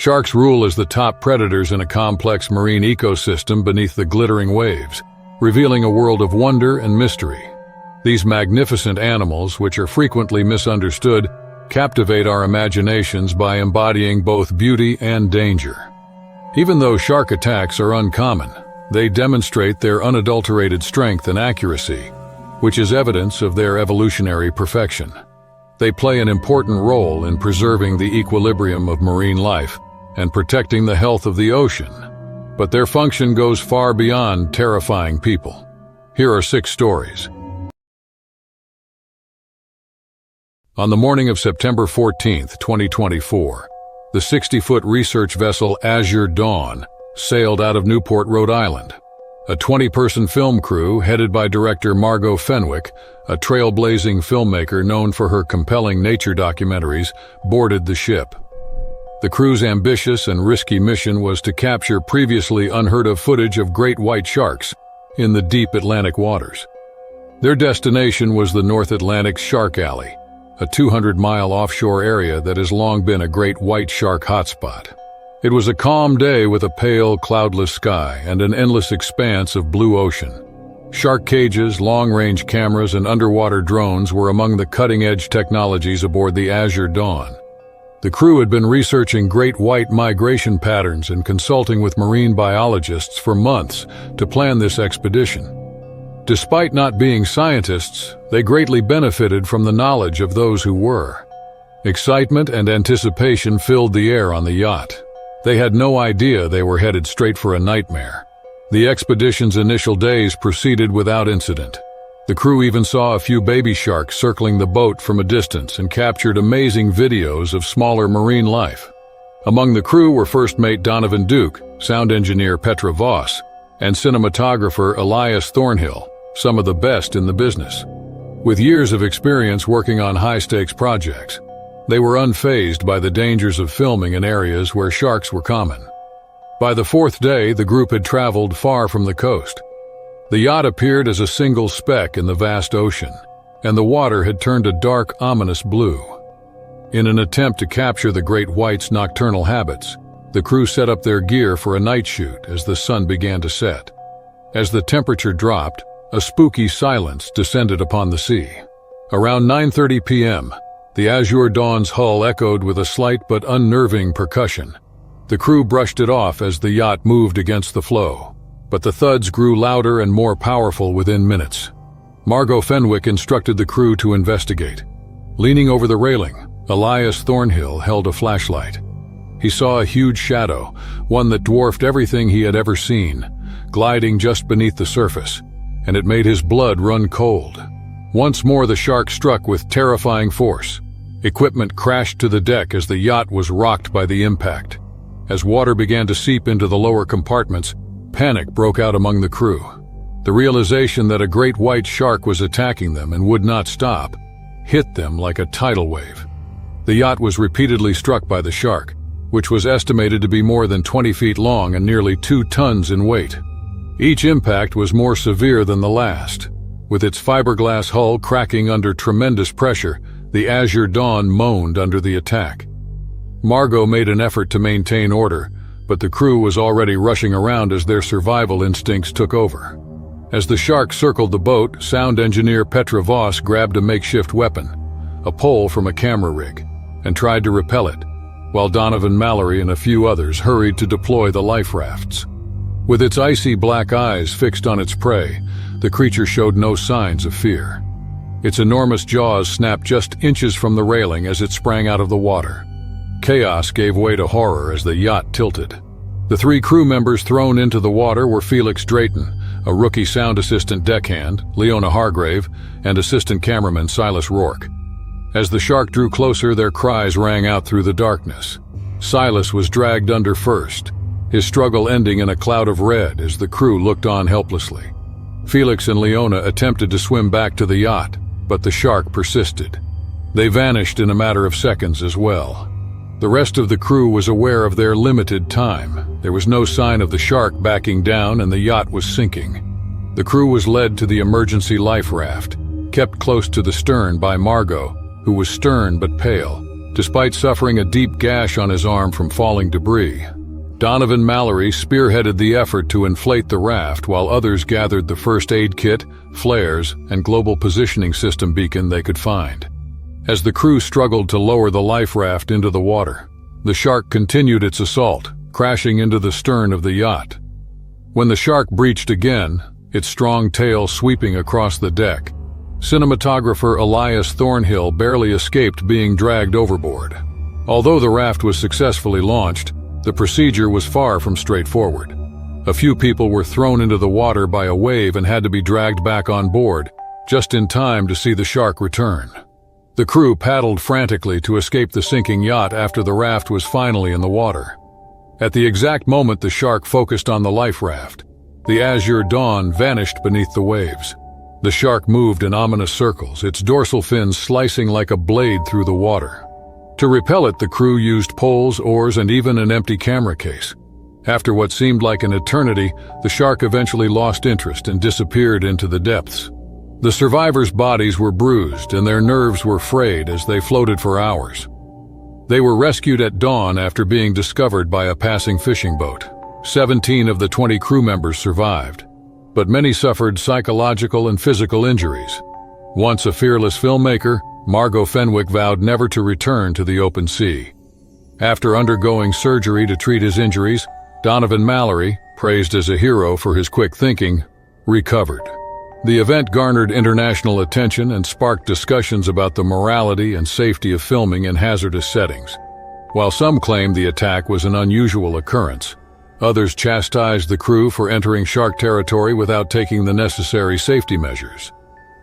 Sharks rule as the top predators in a complex marine ecosystem beneath the glittering waves, revealing a world of wonder and mystery. These magnificent animals, which are frequently misunderstood, captivate our imaginations by embodying both beauty and danger. Even though shark attacks are uncommon, they demonstrate their unadulterated strength and accuracy, which is evidence of their evolutionary perfection. They play an important role in preserving the equilibrium of marine life and protecting the health of the ocean, but their function goes far beyond terrifying people. Here are 6 stories. On the morning of September 14, 2024, the 60-foot research vessel Azure Dawn sailed out of Newport, Rhode Island. A 20-person film crew headed by director Margot Fenwick, a trailblazing filmmaker known for her compelling nature documentaries, boarded the ship. The crew's ambitious and risky mission was to capture previously unheard-of footage of great white sharks in the deep Atlantic waters. Their destination was the North Atlantic Shark Alley, a 200-mile offshore area that has long been a great white shark hotspot. It was a calm day with a pale, cloudless sky and an endless expanse of blue ocean. Shark cages, long-range cameras, and underwater drones were among the cutting-edge technologies aboard the Azure Dawn. The crew had been researching great white migration patterns and consulting with marine biologists for months to plan this expedition. Despite not being scientists, they greatly benefited from the knowledge of those who were. Excitement and anticipation filled the air on the yacht. They had no idea they were headed straight for a nightmare. The expedition's initial days proceeded without incident. The crew even saw a few baby sharks circling the boat from a distance and captured amazing videos of smaller marine life. Among the crew were first mate Donovan Duke, sound engineer Petra Voss, and cinematographer Elias Thornhill, some of the best in the business. With years of experience working on high-stakes projects, they were unfazed by the dangers of filming in areas where sharks were common. By the 4th day, the group had traveled far from the coast. The yacht appeared as a single speck in the vast ocean, and the water had turned a dark, ominous blue. In an attempt to capture the great white's nocturnal habits, the crew set up their gear for a night shoot as the sun began to set. As the temperature dropped, a spooky silence descended upon the sea. Around 9:30 p.m., the Azure Dawn's hull echoed with a slight but unnerving percussion. The crew brushed it off as the yacht moved against the flow, but the thuds grew louder and more powerful within minutes. Margot Fenwick instructed the crew to investigate. Leaning over the railing, Elias Thornhill held a flashlight. He saw a huge shadow, one that dwarfed everything he had ever seen, gliding just beneath the surface, and it made his blood run cold. Once more the shark struck with terrifying force. Equipment crashed to the deck as the yacht was rocked by the impact. As water began to seep into the lower compartments, panic broke out among the crew. The realization that a great white shark was attacking them and would not stop hit them like a tidal wave. The yacht was repeatedly struck by the shark, which was estimated to be more than 20 feet long and nearly 2 tons in weight. Each impact was more severe than the last. With its fiberglass hull cracking under tremendous pressure, the Azure Dawn moaned under the attack. Margot made an effort to maintain order, but the crew was already rushing around as their survival instincts took over. As the shark circled the boat, sound engineer Petra Voss grabbed a makeshift weapon, a pole from a camera rig, and tried to repel it, while Donovan Mallory and a few others hurried to deploy the life rafts. With its icy black eyes fixed on its prey, the creature showed no signs of fear. Its enormous jaws snapped just inches from the railing as it sprang out of the water. Chaos gave way to horror as the yacht tilted. The 3 crew members thrown into the water were Felix Drayton, a rookie sound assistant deckhand, Leona Hargrave, and assistant cameraman Silas Rourke. As the shark drew closer, their cries rang out through the darkness. Silas was dragged under first, his struggle ending in a cloud of red as the crew looked on helplessly. Felix and Leona attempted to swim back to the yacht, but the shark persisted. They vanished in a matter of seconds as well. The rest of the crew was aware of their limited time. There was no sign of the shark backing down and the yacht was sinking. The crew was led to the emergency life raft, kept close to the stern by Margot, who was stern but pale, despite suffering a deep gash on his arm from falling debris. Donovan Mallory spearheaded the effort to inflate the raft while others gathered the first aid kit, flares, and global positioning system beacon they could find. As the crew struggled to lower the life raft into the water, the shark continued its assault, crashing into the stern of the yacht. When the shark breached again, its strong tail sweeping across the deck, cinematographer Elias Thornhill barely escaped being dragged overboard. Although the raft was successfully launched, the procedure was far from straightforward. A few people were thrown into the water by a wave and had to be dragged back on board, just in time to see the shark return. The crew paddled frantically to escape the sinking yacht after the raft was finally in the water. At the exact moment the shark focused on the life raft, the Azure Dawn vanished beneath the waves. The shark moved in ominous circles, its dorsal fins slicing like a blade through the water. To repel it, the crew used poles, oars, and even an empty camera case. After what seemed like an eternity, the shark eventually lost interest and disappeared into the depths. The survivors' bodies were bruised and their nerves were frayed as they floated for hours. They were rescued at dawn after being discovered by a passing fishing boat. 17 of the 20 crew members survived, but many suffered psychological and physical injuries. Once a fearless filmmaker, Margot Fenwick vowed never to return to the open sea. After undergoing surgery to treat his injuries, Donovan Mallory, praised as a hero for his quick thinking, recovered. The event garnered international attention and sparked discussions about the morality and safety of filming in hazardous settings. While some claimed the attack was an unusual occurrence, others chastised the crew for entering shark territory without taking the necessary safety measures.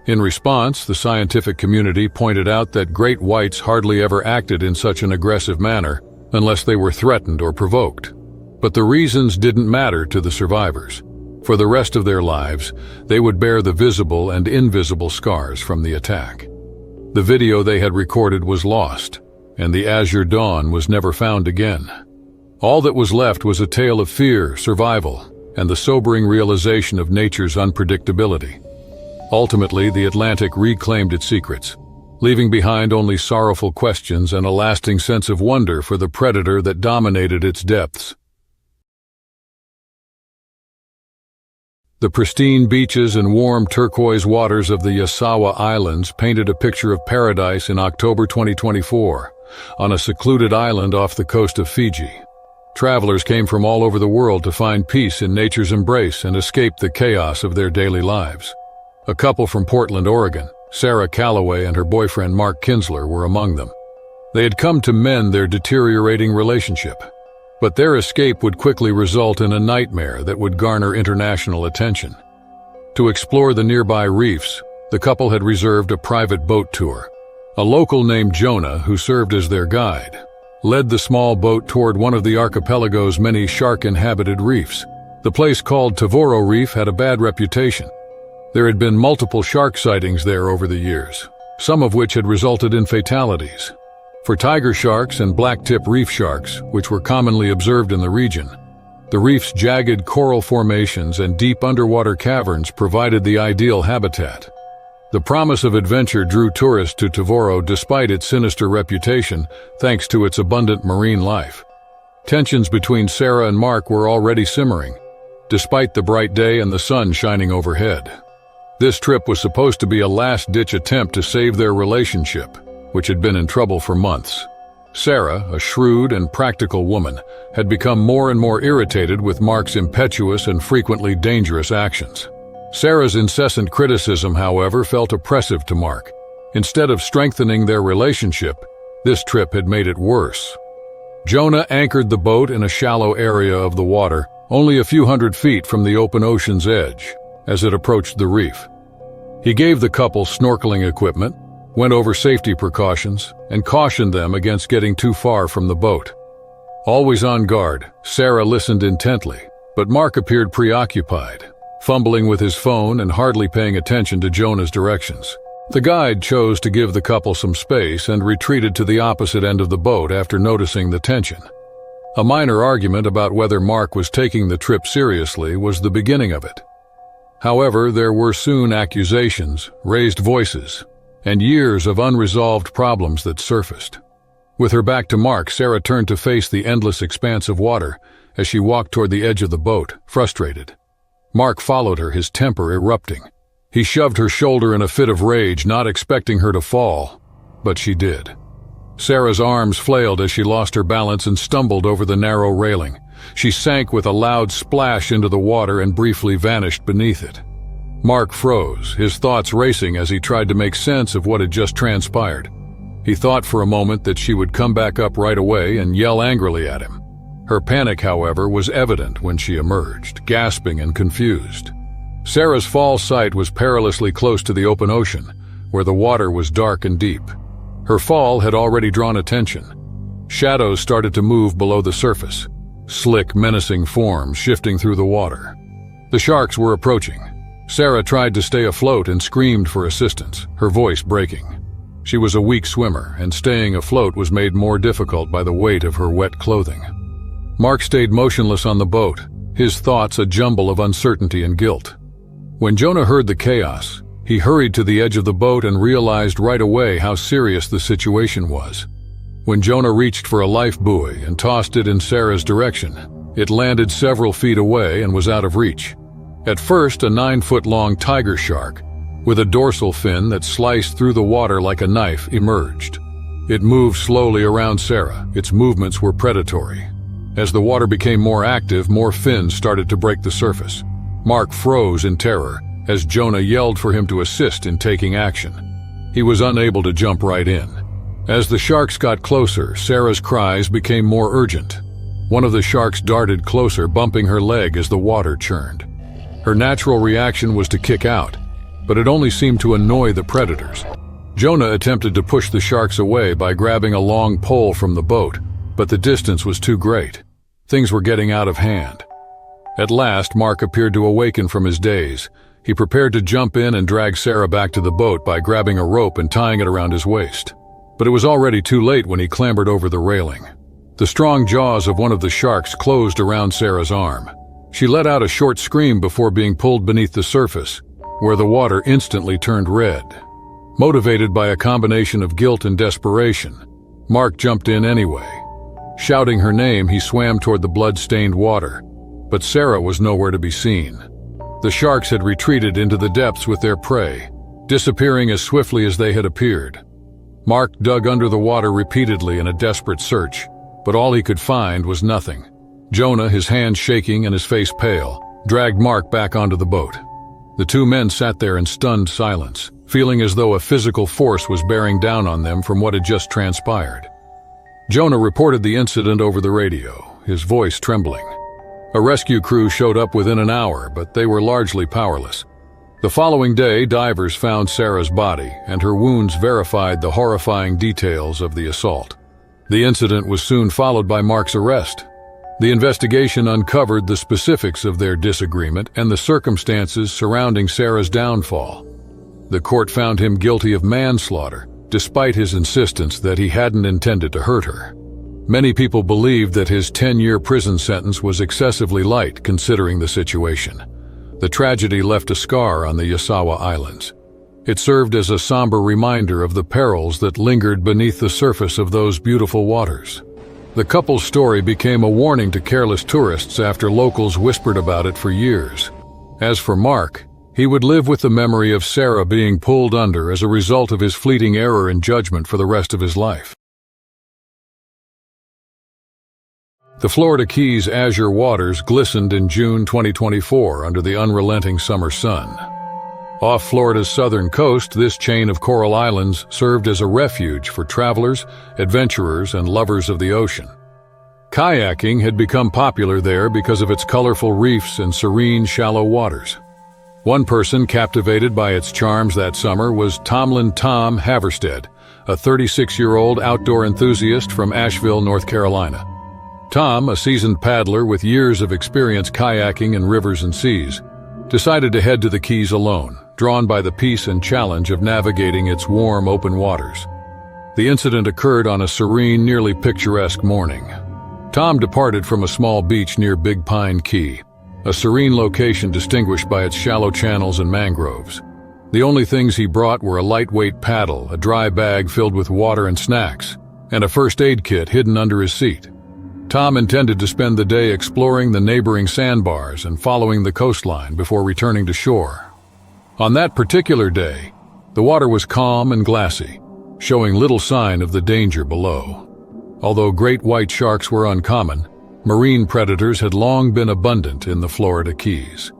In response, the scientific community pointed out that great whites hardly ever acted in such an aggressive manner unless they were threatened or provoked. But the reasons didn't matter to the survivors. For the rest of their lives, they would bear the visible and invisible scars from the attack. The video they had recorded was lost, and the Azure Dawn was never found again. All that was left was a tale of fear, survival, and the sobering realization of nature's unpredictability. Ultimately, the Atlantic reclaimed its secrets, leaving behind only sorrowful questions and a lasting sense of wonder for the predator that dominated its depths. The pristine beaches and warm turquoise waters of the Yasawa Islands painted a picture of paradise in October 2024, on a secluded island off the coast of Fiji. Travelers came from all over the world to find peace in nature's embrace and escape the chaos of their daily lives. A couple from Portland, Oregon, Sarah Calloway and her boyfriend Mark Kinsler, were among them. They had come to mend their deteriorating relationship, but their escape would quickly result in a nightmare that would garner international attention. To explore the nearby reefs, the couple had reserved a private boat tour. A local named Jonah, who served as their guide, led the small boat toward one of the archipelago's many shark-inhabited reefs. The place called Tavoro Reef had a bad reputation. There had been multiple shark sightings there over the years, some of which had resulted in fatalities. For tiger sharks and blacktip reef sharks, which were commonly observed in the region, the reef's jagged coral formations and deep underwater caverns provided the ideal habitat. The promise of adventure drew tourists to Tavoro despite its sinister reputation, thanks to its abundant marine life. Tensions between Sarah and Mark were already simmering, despite the bright day and the sun shining overhead. This trip was supposed to be a last-ditch attempt to save their relationship, which had been in trouble for months. Sarah, a shrewd and practical woman, had become more and more irritated with Mark's impetuous and frequently dangerous actions. Sarah's incessant criticism, however, felt oppressive to Mark. Instead of strengthening their relationship, this trip had made it worse. Jonah anchored the boat in a shallow area of the water, only a few hundred feet from the open ocean's edge, as it approached the reef. He gave the couple snorkeling equipment, went over safety precautions, and cautioned them against getting too far from the boat. Always on guard, Sarah listened intently, but Mark appeared preoccupied, fumbling with his phone and hardly paying attention to Jonah's directions. The guide chose to give the couple some space and retreated to the opposite end of the boat after noticing the tension. A minor argument about whether Mark was taking the trip seriously was the beginning of it. However, there were soon accusations, raised voices, and years of unresolved problems that surfaced. With her back to Mark, Sarah turned to face the endless expanse of water as she walked toward the edge of the boat, frustrated. Mark followed her, his temper erupting. He shoved her shoulder in a fit of rage, not expecting her to fall, but she did. Sarah's arms flailed as she lost her balance and stumbled over the narrow railing. She sank with a loud splash into the water and briefly vanished beneath it. Mark froze, his thoughts racing as he tried to make sense of what had just transpired. He thought for a moment that she would come back up right away and yell angrily at him. Her panic, however, was evident when she emerged, gasping and confused. Sarah's fall site was perilously close to the open ocean, where the water was dark and deep. Her fall had already drawn attention. Shadows started to move below the surface, slick, menacing forms shifting through the water. The sharks were approaching. Sarah tried to stay afloat and screamed for assistance, her voice breaking. She was a weak swimmer, and staying afloat was made more difficult by the weight of her wet clothing. Mark stayed motionless on the boat, his thoughts a jumble of uncertainty and guilt. When Jonah heard the chaos, he hurried to the edge of the boat and realized right away how serious the situation was. When Jonah reached for a life buoy and tossed it in Sarah's direction, it landed several feet away and was out of reach. At first, a 9-foot-long tiger shark, with a dorsal fin that sliced through the water like a knife, emerged. It moved slowly around Sarah. Its movements were predatory. As the water became more active, more fins started to break the surface. Mark froze in terror as Jonah yelled for him to assist in taking action. He was unable to jump right in. As the sharks got closer, Sarah's cries became more urgent. One of the sharks darted closer, bumping her leg as the water churned. Her natural reaction was to kick out, but it only seemed to annoy the predators. Jonah attempted to push the sharks away by grabbing a long pole from the boat, but the distance was too great. Things were getting out of hand. At last, Mark appeared to awaken from his daze. He prepared to jump in and drag Sarah back to the boat by grabbing a rope and tying it around his waist. But it was already too late when he clambered over the railing. The strong jaws of one of the sharks closed around Sarah's arm. She let out a short scream before being pulled beneath the surface, where the water instantly turned red. Motivated by a combination of guilt and desperation, Mark jumped in anyway. Shouting her name, he swam toward the blood-stained water, but Sarah was nowhere to be seen. The sharks had retreated into the depths with their prey, disappearing as swiftly as they had appeared. Mark dug under the water repeatedly in a desperate search, but all he could find was nothing. Jonah, his hands shaking and his face pale, dragged Mark back onto the boat. The two men sat there in stunned silence, feeling as though a physical force was bearing down on them from what had just transpired. Jonah reported the incident over the radio, his voice trembling. A rescue crew showed up within an hour, but they were largely powerless. The following day, divers found Sarah's body, and her wounds verified the horrifying details of the assault. The incident was soon followed by Mark's arrest. The investigation uncovered the specifics of their disagreement and the circumstances surrounding Sarah's downfall. The court found him guilty of manslaughter, despite his insistence that he hadn't intended to hurt her. Many people believed that his 10-year prison sentence was excessively light considering the situation. The tragedy left a scar on the Yasawa Islands. It served as a somber reminder of the perils that lingered beneath the surface of those beautiful waters. The couple's story became a warning to careless tourists after locals whispered about it for years. As for Mark, he would live with the memory of Sarah being pulled under as a result of his fleeting error in judgment for the rest of his life. The Florida Keys' azure waters glistened in June 2024 under the unrelenting summer sun. Off Florida's southern coast, this chain of coral islands served as a refuge for travelers, adventurers, and lovers of the ocean. Kayaking had become popular there because of its colorful reefs and serene, shallow waters. One person captivated by its charms that summer was Tomlin Tom Haverstead, a 36-year-old outdoor enthusiast from Asheville, North Carolina. Tom, a seasoned paddler with years of experience kayaking in rivers and seas, decided to head to the Keys alone, drawn by the peace and challenge of navigating its warm, open waters. The incident occurred on a serene, nearly picturesque morning. Tom departed from a small beach near Big Pine Key, a serene location distinguished by its shallow channels and mangroves. The only things he brought were a lightweight paddle, a dry bag filled with water and snacks, and a first aid kit hidden under his seat. Tom intended to spend the day exploring the neighboring sandbars and following the coastline before returning to shore. On that particular day, the water was calm and glassy, showing little sign of the danger below. Although great white sharks were uncommon, marine predators had long been abundant in the Florida Keys.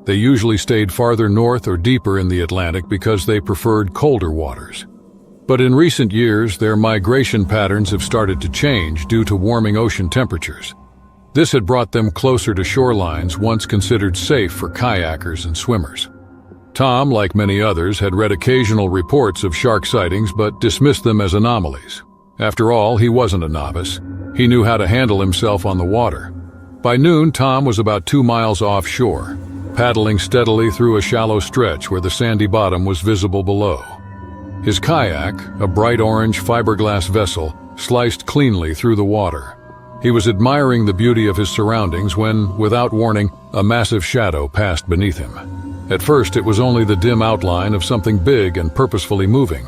They usually stayed farther north or deeper in the Atlantic because they preferred colder waters. But in recent years, their migration patterns have started to change due to warming ocean temperatures. This had brought them closer to shorelines once considered safe for kayakers and swimmers. Tom, like many others, had read occasional reports of shark sightings but dismissed them as anomalies. After all, he wasn't a novice. He knew how to handle himself on the water. By noon, Tom was about 2 miles offshore, paddling steadily through a shallow stretch where the sandy bottom was visible below. His kayak, a bright orange fiberglass vessel, sliced cleanly through the water. He was admiring the beauty of his surroundings when, without warning, a massive shadow passed beneath him. At first, it was only the dim outline of something big and purposefully moving.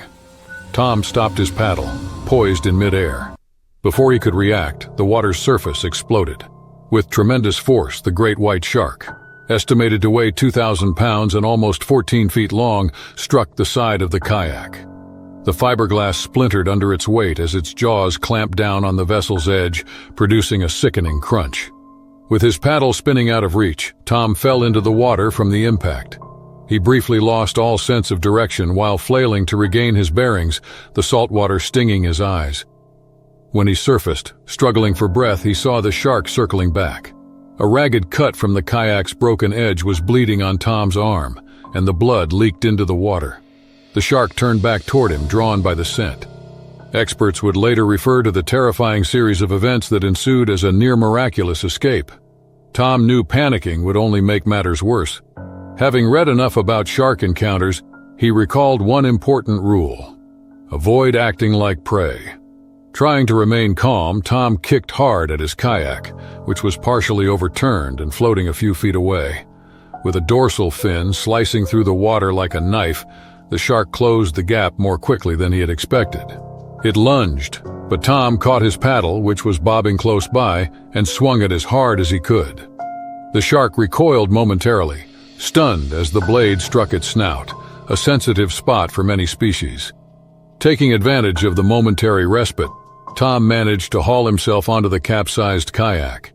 Tom stopped his paddle, poised in midair. Before he could react, the water's surface exploded. With tremendous force, the great white shark, estimated to weigh 2,000 pounds and almost 14 feet long, struck the side of the kayak. The fiberglass splintered under its weight as its jaws clamped down on the vessel's edge, producing a sickening crunch. With his paddle spinning out of reach, Tom fell into the water from the impact. He briefly lost all sense of direction while flailing to regain his bearings, the salt water stinging his eyes. When he surfaced, struggling for breath, he saw the shark circling back. A ragged cut from the kayak's broken edge was bleeding on Tom's arm, and the blood leaked into the water. The shark turned back toward him, drawn by the scent. Experts would later refer to the terrifying series of events that ensued as a near-miraculous escape. Tom knew panicking would only make matters worse. Having read enough about shark encounters, he recalled one important rule: avoid acting like prey. Trying to remain calm, Tom kicked hard at his kayak, which was partially overturned and floating a few feet away. With a dorsal fin slicing through the water like a knife, the shark closed the gap more quickly than he had expected. It lunged, but Tom caught his paddle, which was bobbing close by, and swung it as hard as he could. The shark recoiled momentarily, stunned as the blade struck its snout, a sensitive spot for many species. Taking advantage of the momentary respite, Tom managed to haul himself onto the capsized kayak.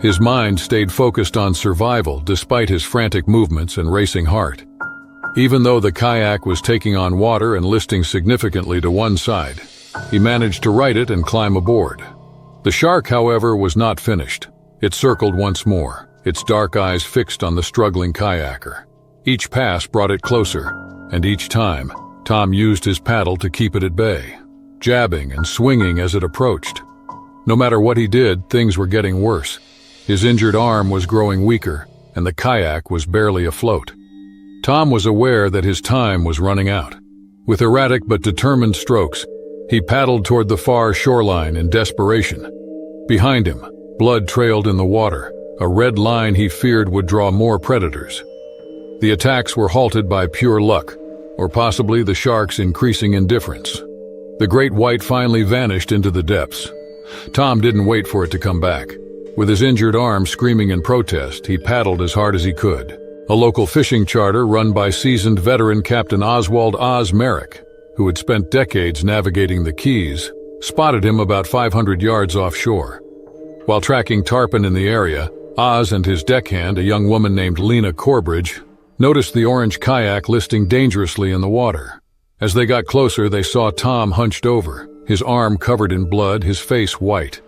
His mind stayed focused on survival despite his frantic movements and racing heart. Even though the kayak was taking on water and listing significantly to one side, he managed to right it and climb aboard. The shark, however, was not finished. It circled once more, its dark eyes fixed on the struggling kayaker. Each pass brought it closer, and each time, Tom used his paddle to keep it at bay, jabbing and swinging as it approached. No matter what he did, things were getting worse. His injured arm was growing weaker, and the kayak was barely afloat. Tom was aware that his time was running out. With erratic but determined strokes, he paddled toward the far shoreline in desperation. Behind him, blood trailed in the water, a red line he feared would draw more predators. The attacks were halted by pure luck, or possibly the shark's increasing indifference. The great white finally vanished into the depths. Tom didn't wait for it to come back. With his injured arm screaming in protest, he paddled as hard as he could. A local fishing charter run by seasoned veteran Captain Oswald Oz Merrick, who had spent decades navigating the Keys, spotted him about 500 yards offshore. While tracking tarpon in the area, Oz and his deckhand, a young woman named Lena Corbridge, noticed the orange kayak listing dangerously in the water. As they got closer, they saw Tom hunched over, his arm covered in blood, his face white.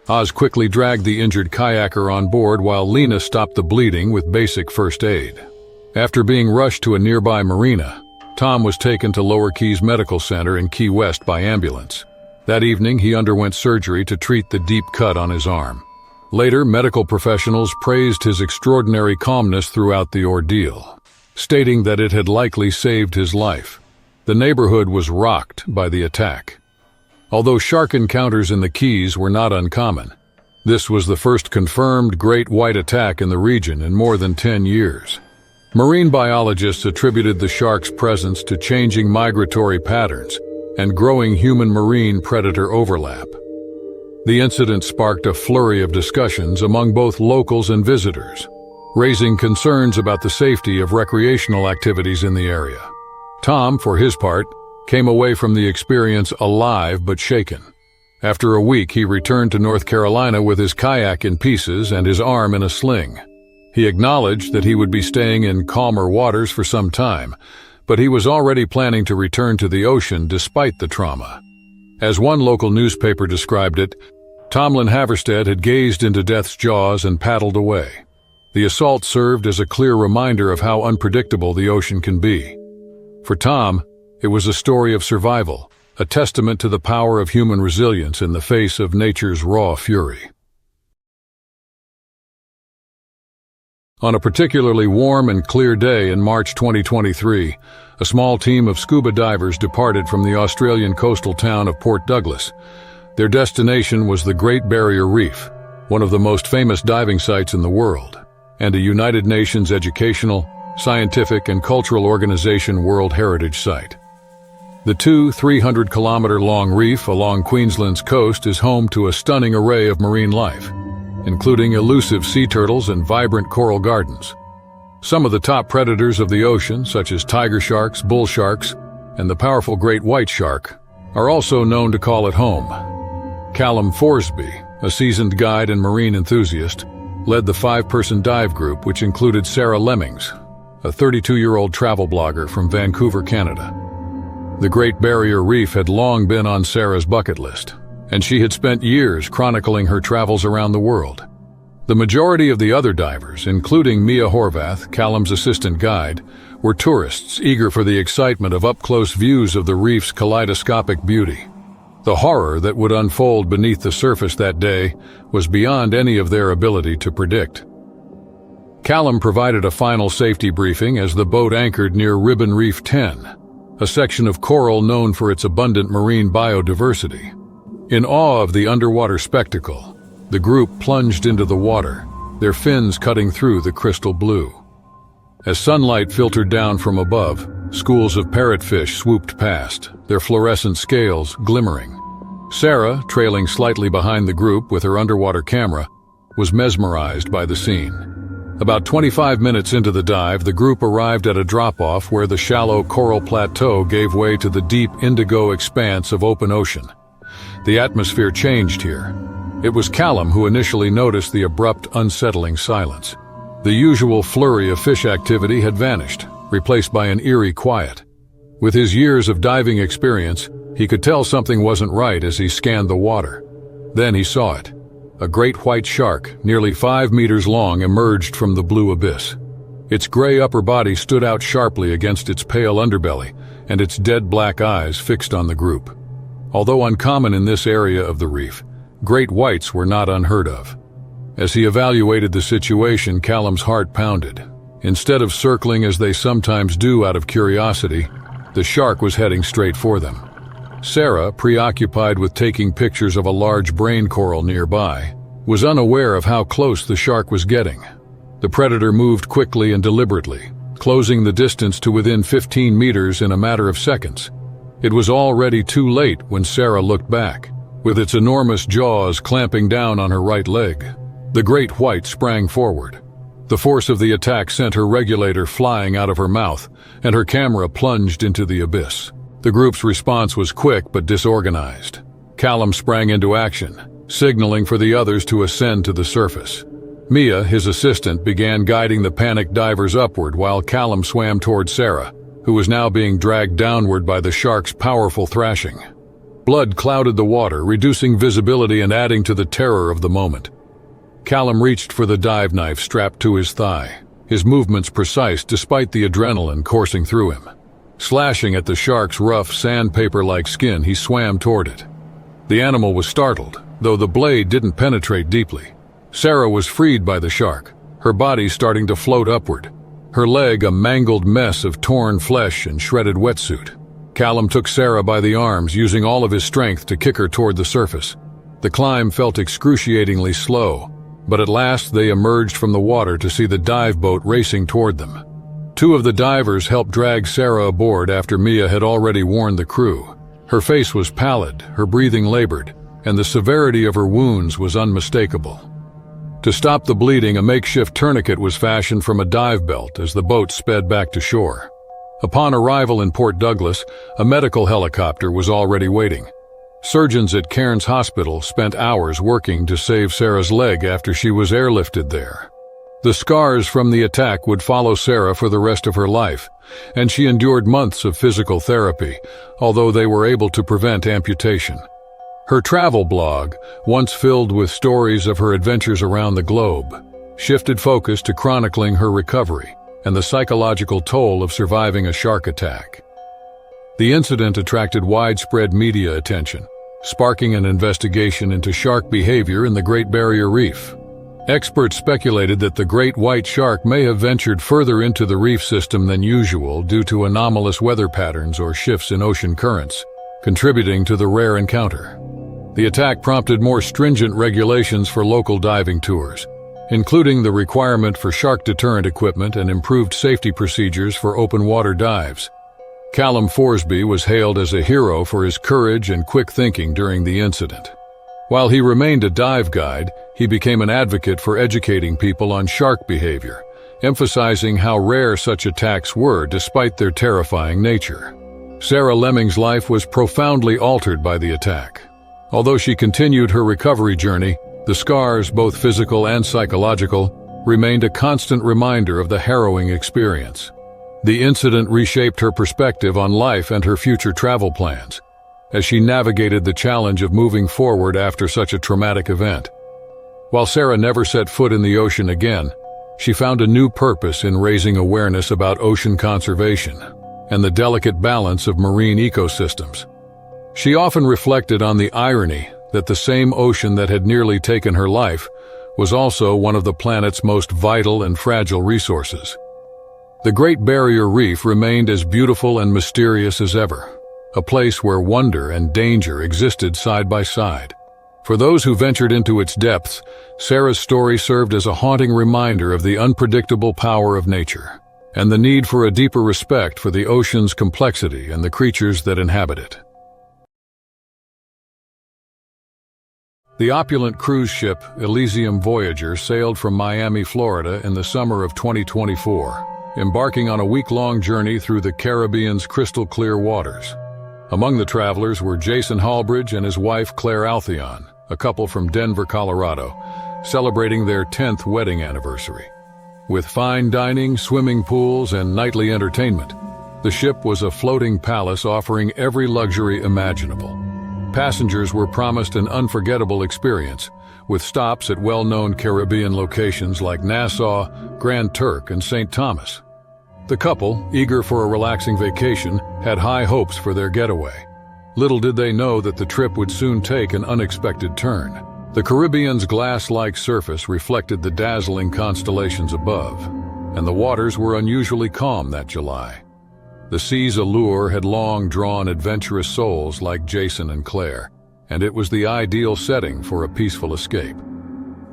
Oz quickly dragged the injured kayaker on board while Lena stopped the bleeding with basic first aid. After being rushed to a nearby marina, Tom was taken to Lower Keys Medical Center in Key West by ambulance. That evening, he underwent surgery to treat the deep cut on his arm. Later, medical professionals praised his extraordinary calmness throughout the ordeal, stating that it had likely saved his life. The neighborhood was rocked by the attack. Although shark encounters in the Keys were not uncommon, this was the first confirmed great white attack in the region in more than 10 years. Marine biologists attributed the shark's presence to changing migratory patterns and growing human-marine predator overlap. The incident sparked a flurry of discussions among both locals and visitors, raising concerns about the safety of recreational activities in the area. Tom, for his part, came away from the experience alive but shaken. After a week, he returned to North Carolina with his kayak in pieces and his arm in a sling. He acknowledged that he would be staying in calmer waters for some time, but he was already planning to return to the ocean despite the trauma. As one local newspaper described it, Tomlin Haverstead had gazed into death's jaws and paddled away. The assault served as a clear reminder of how unpredictable the ocean can be. For Tom, it was a story of survival, a testament to the power of human resilience in the face of nature's raw fury. On a particularly warm and clear day in March 2023, a small team of scuba divers departed from the Australian coastal town of Port Douglas. Their destination was the Great Barrier Reef, one of the most famous diving sites in the world, and a United Nations Educational, Scientific and Cultural Organization World Heritage Site. The 300-kilometer-long reef along Queensland's coast is home to a stunning array of marine life, including elusive sea turtles and vibrant coral gardens. Some of the top predators of the ocean, such as tiger sharks, bull sharks, and the powerful great white shark, are also known to call it home. Callum Forsby, a seasoned guide and marine enthusiast, led the 5-person dive group, which included Sarah Lemmings, a 32-year-old travel blogger from Vancouver, Canada. The Great Barrier Reef had long been on Sarah's bucket list, and she had spent years chronicling her travels around the world. The majority of the other divers, including Mia Horvath, Callum's assistant guide, were tourists eager for the excitement of up-close views of the reef's kaleidoscopic beauty. The horror that would unfold beneath the surface that day was beyond any of their ability to predict. Callum provided a final safety briefing as the boat anchored near Ribbon Reef 10, a section of coral known for its abundant marine biodiversity. In awe of the underwater spectacle, the group plunged into the water, their fins cutting through the crystal blue. As sunlight filtered down from above, schools of parrotfish swooped past, their fluorescent scales glimmering. Sarah, trailing slightly behind the group with her underwater camera, was mesmerized by the scene. About 25 minutes into the dive, the group arrived at a drop-off where the shallow coral plateau gave way to the deep indigo expanse of open ocean. The atmosphere changed here. It was Callum who initially noticed the abrupt, unsettling silence. The usual flurry of fish activity had vanished, replaced by an eerie quiet. With his years of diving experience, he could tell something wasn't right as he scanned the water. Then he saw it. A great white shark, nearly 5 meters long, emerged from the blue abyss. Its gray upper body stood out sharply against its pale underbelly, and its dead black eyes fixed on the group. Although uncommon in this area of the reef, great whites were not unheard of. As he evaluated the situation, Callum's heart pounded. Instead of circling as they sometimes do out of curiosity, the shark was heading straight for them. Sarah, preoccupied with taking pictures of a large brain coral nearby, was unaware of how close the shark was getting. The predator moved quickly and deliberately, closing the distance to within 15 meters in a matter of seconds. It was already too late when Sarah looked back, with its enormous jaws clamping down on her right leg. The great white sprang forward. The force of the attack sent her regulator flying out of her mouth, and her camera plunged into the abyss. The group's response was quick but disorganized. Callum sprang into action, signaling for the others to ascend to the surface. Mia, his assistant, began guiding the panicked divers upward while Callum swam toward Sarah, who was now being dragged downward by the shark's powerful thrashing. Blood clouded the water, reducing visibility and adding to the terror of the moment. Callum reached for the dive knife strapped to his thigh, his movements precise despite the adrenaline coursing through him. Slashing at the shark's rough, sandpaper-like skin, he swam toward it. The animal was startled, though the blade didn't penetrate deeply. Sarah was freed by the shark, her body starting to float upward, her leg a mangled mess of torn flesh and shredded wetsuit. Callum took Sarah by the arms, using all of his strength to kick her toward the surface. The climb felt excruciatingly slow, but at last they emerged from the water to see the dive boat racing toward them. Two of the divers helped drag Sarah aboard after Mia had already warned the crew. Her face was pallid, her breathing labored, and the severity of her wounds was unmistakable. To stop the bleeding, a makeshift tourniquet was fashioned from a dive belt as the boat sped back to shore. Upon arrival in Port Douglas, a medical helicopter was already waiting. Surgeons at Cairns Hospital spent hours working to save Sarah's leg after she was airlifted there. The scars from the attack would follow Sarah for the rest of her life, and she endured months of physical therapy, although they were able to prevent amputation. Her travel blog, once filled with stories of her adventures around the globe, shifted focus to chronicling her recovery and the psychological toll of surviving a shark attack. The incident attracted widespread media attention, sparking an investigation into shark behavior in the Great Barrier Reef. Experts speculated that the great white shark may have ventured further into the reef system than usual due to anomalous weather patterns or shifts in ocean currents, contributing to the rare encounter. The attack prompted more stringent regulations for local diving tours, including the requirement for shark deterrent equipment and improved safety procedures for open water dives. Callum Forsby was hailed as a hero for his courage and quick thinking during the incident. While he remained a dive guide, he became an advocate for educating people on shark behavior, emphasizing how rare such attacks were despite their terrifying nature. Sarah Lemming's life was profoundly altered by the attack. Although she continued her recovery journey, the scars, both physical and psychological, remained a constant reminder of the harrowing experience. The incident reshaped her perspective on life and her future travel plans, as she navigated the challenge of moving forward after such a traumatic event. While Sarah never set foot in the ocean again, she found a new purpose in raising awareness about ocean conservation and the delicate balance of marine ecosystems. She often reflected on the irony that the same ocean that had nearly taken her life was also one of the planet's most vital and fragile resources. The Great Barrier Reef remained as beautiful and mysterious as ever, a place where wonder and danger existed side by side. For those who ventured into its depths, Sarah's story served as a haunting reminder of the unpredictable power of nature and the need for a deeper respect for the ocean's complexity and the creatures that inhabit it. The opulent cruise ship Elysium Voyager sailed from Miami, Florida in the summer of 2024, embarking on a week-long journey through the Caribbean's crystal-clear waters. Among the travelers were Jason Hallbridge and his wife Claire Altheon, a couple from Denver, Colorado, celebrating their 10th wedding anniversary. With fine dining, swimming pools, and nightly entertainment, the ship was a floating palace offering every luxury imaginable. Passengers were promised an unforgettable experience, with stops at well-known Caribbean locations like Nassau, Grand Turk, and St. Thomas. The couple, eager for a relaxing vacation, had high hopes for their getaway. Little did they know that the trip would soon take an unexpected turn. The Caribbean's glass-like surface reflected the dazzling constellations above, and the waters were unusually calm that July. The sea's allure had long drawn adventurous souls like Jason and Claire, and it was the ideal setting for a peaceful escape.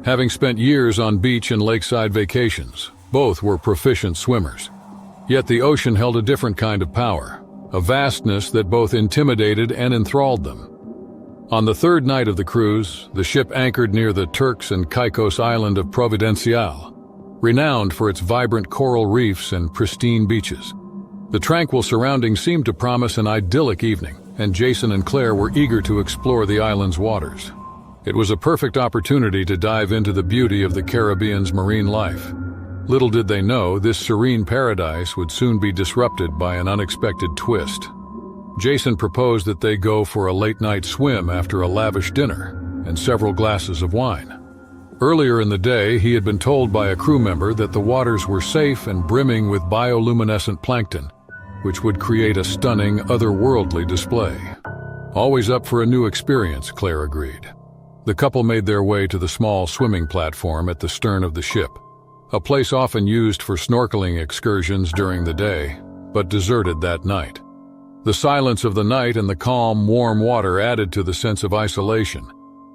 Having spent years on beach and lakeside vacations, both were proficient swimmers. Yet the ocean held a different kind of power, a vastness that both intimidated and enthralled them. On the third night of the cruise, the ship anchored near the Turks and Caicos island of Providencial, renowned for its vibrant coral reefs and pristine beaches. The tranquil surroundings seemed to promise an idyllic evening, and Jason and Claire were eager to explore the island's waters. It was a perfect opportunity to dive into the beauty of the Caribbean's marine life. Little did they know, this serene paradise would soon be disrupted by an unexpected twist. Jason proposed that they go for a late-night swim after a lavish dinner and several glasses of wine. Earlier in the day, he had been told by a crew member that the waters were safe and brimming with bioluminescent plankton, which would create a stunning, otherworldly display. Always up for a new experience, Claire agreed. The couple made their way to the small swimming platform at the stern of the ship, a place often used for snorkeling excursions during the day, but deserted that night. The silence of the night and the calm, warm water added to the sense of isolation,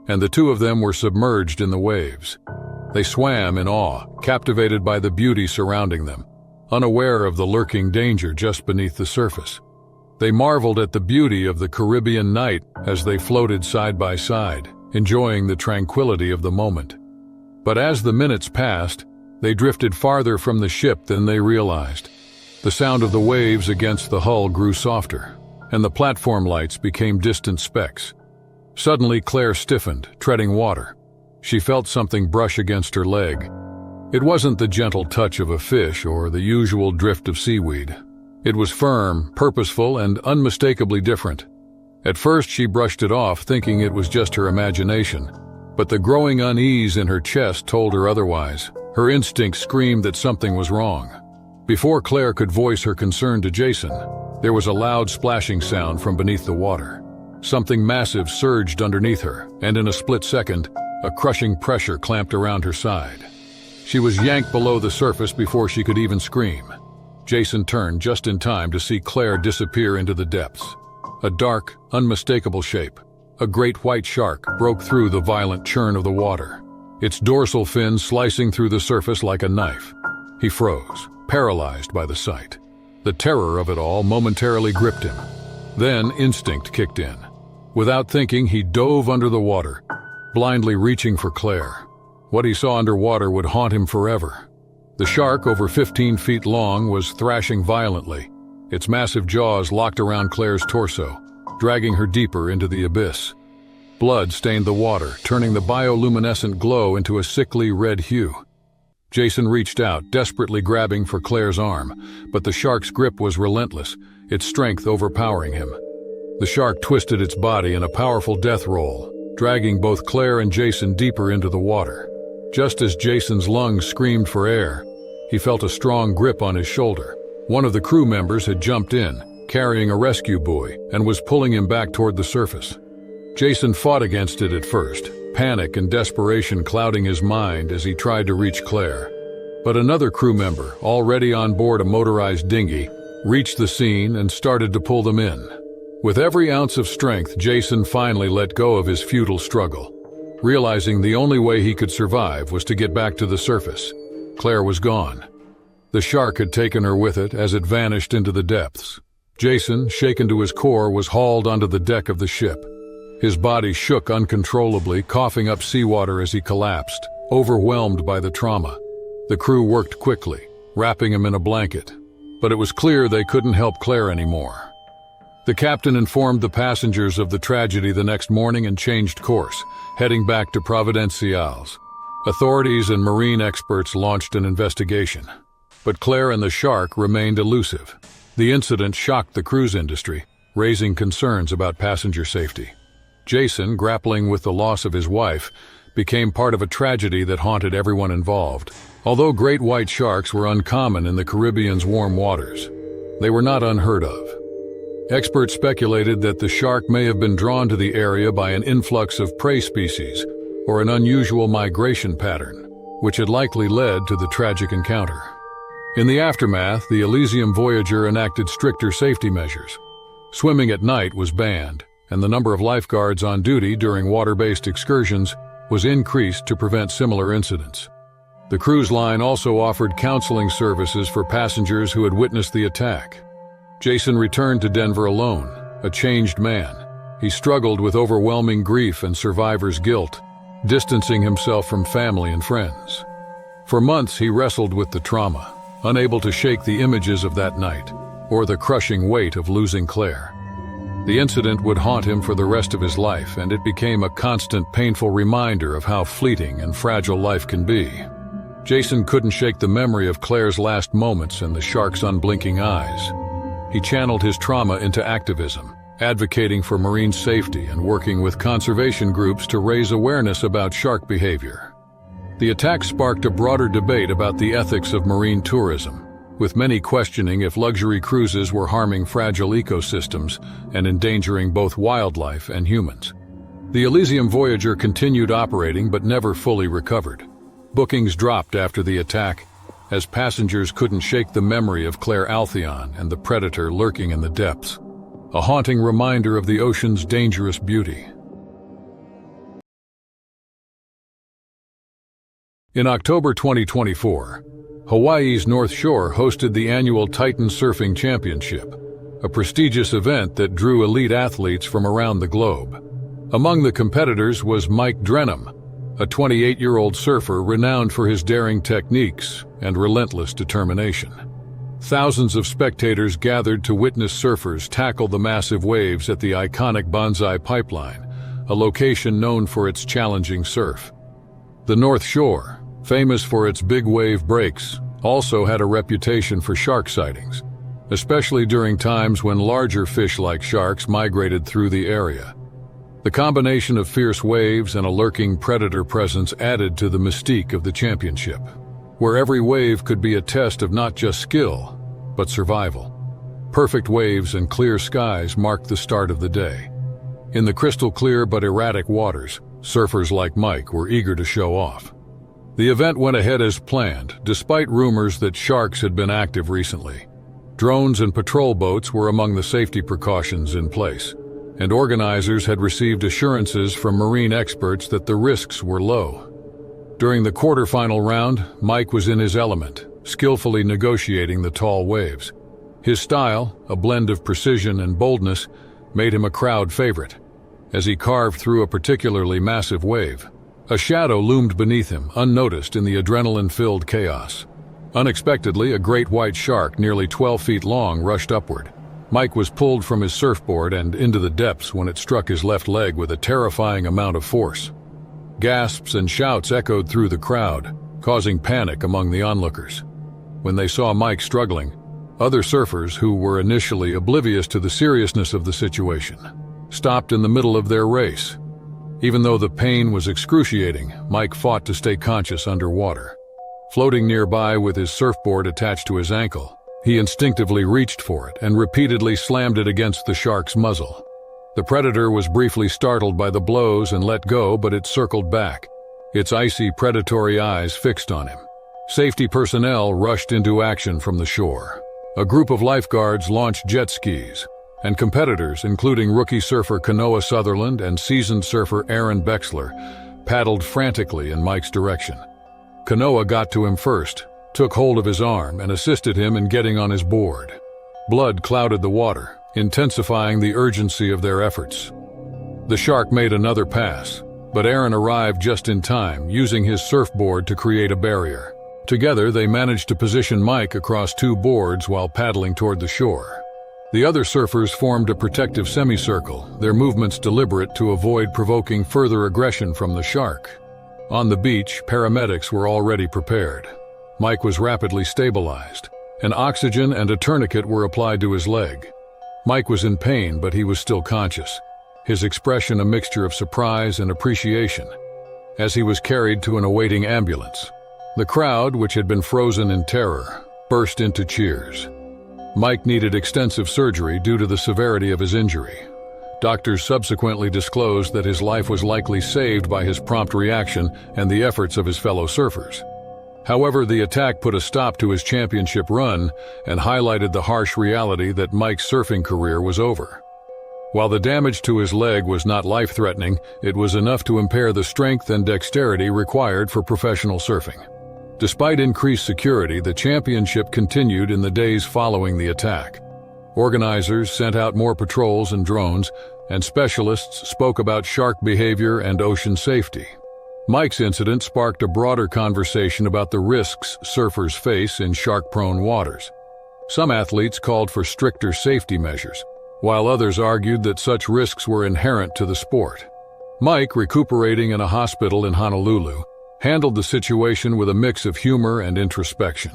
and the two of them were submerged in the waves. They swam in awe, captivated by the beauty surrounding them, unaware of the lurking danger just beneath the surface. They marveled at the beauty of the Caribbean night as they floated side by side, enjoying the tranquility of the moment. But as the minutes passed, they drifted farther from the ship than they realized. The sound of the waves against the hull grew softer, and the platform lights became distant specks. Suddenly, Claire stiffened, treading water. She felt something brush against her leg. It wasn't the gentle touch of a fish or the usual drift of seaweed. It was firm, purposeful, and unmistakably different. At first, she brushed it off, thinking it was just her imagination. But the growing unease in her chest told her otherwise. Her instinct screamed that something was wrong. Before Claire could voice her concern to Jason, there was a loud splashing sound from beneath the water. Something massive surged underneath her, and in a split second, a crushing pressure clamped around her side. She was yanked below the surface before she could even scream. Jason turned just in time to see Claire disappear into the depths. A dark, unmistakable shape, a great white shark, broke through the violent churn of the water, its dorsal fin slicing through the surface like a knife. He froze, paralyzed by the sight. The terror of it all momentarily gripped him. Then instinct kicked in. Without thinking, he dove under the water, blindly reaching for Claire. What he saw underwater would haunt him forever. The shark, over 15 feet long, was thrashing violently. Its massive jaws locked around Claire's torso, dragging her deeper into the abyss. Blood stained the water, turning the bioluminescent glow into a sickly red hue. Jason reached out, desperately grabbing for Claire's arm, but the shark's grip was relentless, its strength overpowering him. The shark twisted its body in a powerful death roll, dragging both Claire and Jason deeper into the water. Just as Jason's lungs screamed for air, he felt a strong grip on his shoulder. One of the crew members had jumped in, carrying a rescue buoy, and was pulling him back toward the surface. Jason fought against it at first, panic and desperation clouding his mind as he tried to reach Claire. But another crew member, already on board a motorized dinghy, reached the scene and started to pull them in. With every ounce of strength, Jason finally let go of his futile struggle, realizing the only way he could survive was to get back to the surface. Claire was gone. The shark had taken her with it as it vanished into the depths. Jason, shaken to his core, was hauled onto the deck of the ship. His body shook uncontrollably, coughing up seawater as he collapsed, overwhelmed by the trauma. The crew worked quickly, wrapping him in a blanket, but it was clear they couldn't help Claire anymore. The captain informed the passengers of the tragedy the next morning and changed course, heading back to Providenciales. Authorities and marine experts launched an investigation, but Claire and the shark remained elusive. The incident shocked the cruise industry, raising concerns about passenger safety. Jason, grappling with the loss of his wife, became part of a tragedy that haunted everyone involved. Although great white sharks were uncommon in the Caribbean's warm waters, they were not unheard of. Experts speculated that the shark may have been drawn to the area by an influx of prey species or an unusual migration pattern, which had likely led to the tragic encounter. In the aftermath, the Elysium Voyager enacted stricter safety measures. Swimming at night was banned, and the number of lifeguards on duty during water-based excursions was increased to prevent similar incidents. The cruise line also offered counseling services for passengers who had witnessed the attack. Jason returned to Denver alone, a changed man. He struggled with overwhelming grief and survivor's guilt, distancing himself from family and friends. For months he wrestled with the trauma, unable to shake the images of that night, or the crushing weight of losing Claire. The incident would haunt him for the rest of his life, and it became a constant, painful reminder of how fleeting and fragile life can be. Jason couldn't shake the memory of Claire's last moments and the shark's unblinking eyes. He channeled his trauma into activism, advocating for marine safety and working with conservation groups to raise awareness about shark behavior. The attack sparked a broader debate about the ethics of marine tourism, with many questioning if luxury cruises were harming fragile ecosystems and endangering both wildlife and humans. The Elysium Voyager continued operating but never fully recovered. Bookings dropped after the attack, as passengers couldn't shake the memory of Claire Altheion and the predator lurking in the depths, a haunting reminder of the ocean's dangerous beauty. In October 2024, Hawaii's North Shore hosted the annual Titan Surfing Championship, a prestigious event that drew elite athletes from around the globe. Among the competitors was Mike Drenham, a 28-year-old surfer renowned for his daring techniques and relentless determination. Thousands of spectators gathered to witness surfers tackle the massive waves at the iconic Banzai Pipeline, a location known for its challenging surf. The North Shore, famous for its big wave breaks, also had a reputation for shark sightings, especially during times when larger fish like sharks migrated through the area. The combination of fierce waves and a lurking predator presence added to the mystique of the championship, where every wave could be a test of not just skill, but survival. Perfect waves and clear skies marked the start of the day. In the crystal clear but erratic waters, surfers like Mike were eager to show off. The event went ahead as planned, despite rumors that sharks had been active recently. Drones and patrol boats were among the safety precautions in place, and organizers had received assurances from marine experts that the risks were low. During the quarterfinal round, Mike was in his element, skillfully negotiating the tall waves. His style, a blend of precision and boldness, made him a crowd favorite. As he carved through a particularly massive wave, a shadow loomed beneath him, unnoticed in the adrenaline-filled chaos. Unexpectedly, a great white shark nearly 12 feet long rushed upward. Mike was pulled from his surfboard and into the depths when it struck his left leg with a terrifying amount of force. Gasps and shouts echoed through the crowd, causing panic among the onlookers. When they saw Mike struggling, other surfers, who were initially oblivious to the seriousness of the situation, stopped in the middle of their race. Even though the pain was excruciating, Mike fought to stay conscious underwater. Floating nearby with his surfboard attached to his ankle, he instinctively reached for it and repeatedly slammed it against the shark's muzzle. The predator was briefly startled by the blows and let go, but it circled back, its icy, predatory eyes fixed on him. Safety personnel rushed into action from the shore. A group of lifeguards launched jet skis, and competitors, including rookie surfer Kanoa Sutherland and seasoned surfer Aaron Bexler, paddled frantically in Mike's direction. Kanoa got to him first, took hold of his arm, and assisted him in getting on his board. Blood clouded the water, intensifying the urgency of their efforts. The shark made another pass, but Aaron arrived just in time, using his surfboard to create a barrier. Together, they managed to position Mike across two boards while paddling toward the shore. The other surfers formed a protective semicircle, their movements deliberate to avoid provoking further aggression from the shark. On the beach, paramedics were already prepared. Mike was rapidly stabilized, and oxygen and a tourniquet were applied to his leg. Mike was in pain, but he was still conscious, his expression a mixture of surprise and appreciation. As he was carried to an awaiting ambulance, the crowd, which had been frozen in terror, burst into cheers. Mike needed extensive surgery due to the severity of his injury. Doctors subsequently disclosed that his life was likely saved by his prompt reaction and the efforts of his fellow surfers. However, the attack put a stop to his championship run and highlighted the harsh reality that Mike's surfing career was over. While the damage to his leg was not life-threatening, it was enough to impair the strength and dexterity required for professional surfing. Despite increased security, the championship continued in the days following the attack. Organizers sent out more patrols and drones, and specialists spoke about shark behavior and ocean safety. Mike's incident sparked a broader conversation about the risks surfers face in shark-prone waters. Some athletes called for stricter safety measures, while others argued that such risks were inherent to the sport. Mike, recuperating in a hospital in Honolulu, handled the situation with a mix of humor and introspection.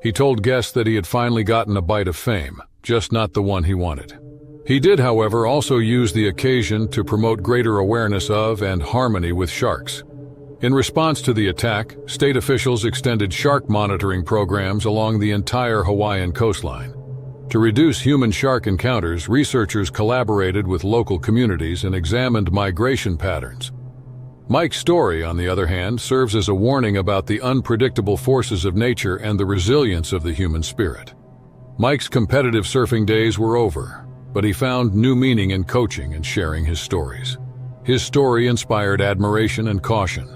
He told guests that he had finally gotten a bite of fame, just not the one he wanted. He did, however, also use the occasion to promote greater awareness of and harmony with sharks. In response to the attack, state officials extended shark monitoring programs along the entire Hawaiian coastline. To reduce human-shark encounters, researchers collaborated with local communities and examined migration patterns. Mike's story, on the other hand, serves as a warning about the unpredictable forces of nature and the resilience of the human spirit. Mike's competitive surfing days were over, but he found new meaning in coaching and sharing his stories. His story inspired admiration and caution,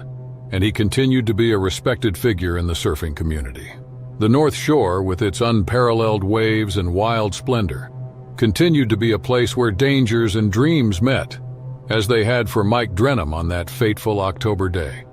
and he continued to be a respected figure in the surfing community. The North Shore, with its unparalleled waves and wild splendor, continued to be a place where dangers and dreams met, as they had for Mike Drenham on that fateful October day.